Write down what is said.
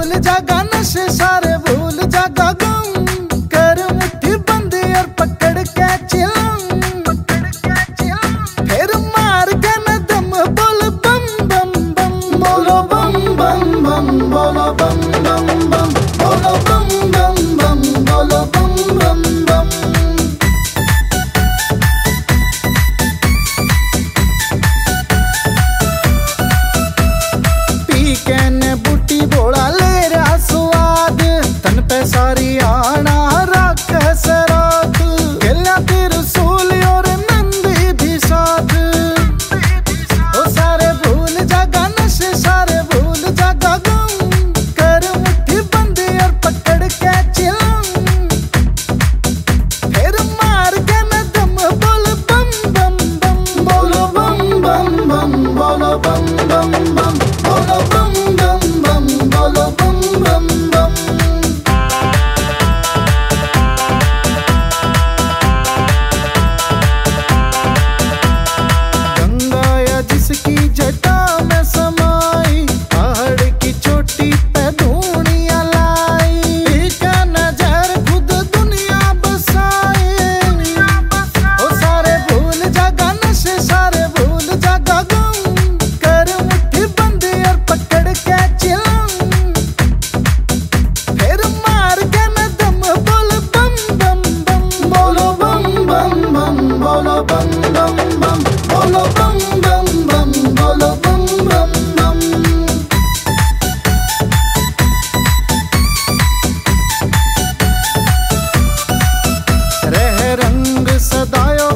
भूल जागा नशे सारे भूल जागा गम, कर मुट्ठी बंद और पकड़ के चिलम, फिर मार के न दम बोल बम बम बम, बोलो बम बम बम, बोलो बम बम बम, बोलो बम बम बम, बोलो बम बम बम। पी के ने बूटी बोला ले रहा स्वाद, तन पे सारी आना रख सरात, गल्या तिरसूल और नंदी भी साथ। ओ सारे भूल जागा नशे सारे भूल जागा गम, कर मुट्ठी बंद और पकड़ के चिलम, फिर मार के न दम बोल बम बम बम, बोलो बम बम बम, बोलो बम बम बम, बोलो बम बम बम, बोलो बम बम बम। गंगा या जिसकी जटा में समाई, पहाड़ की चोटी पे धूणिया लाई, का नजर खुद दुनिया बसाए। ओ सारे भूल जागा नशे सारे भूल जागा गम, कर मुट्ठी बंद और पकड़ के चिलम, फिर मार के न दम बोल बम बम बम, बोलो बम बम बम, बोलो बम बम बम, बोलो बम बम बम, बोलो बम बम बम। रह रंग सदायो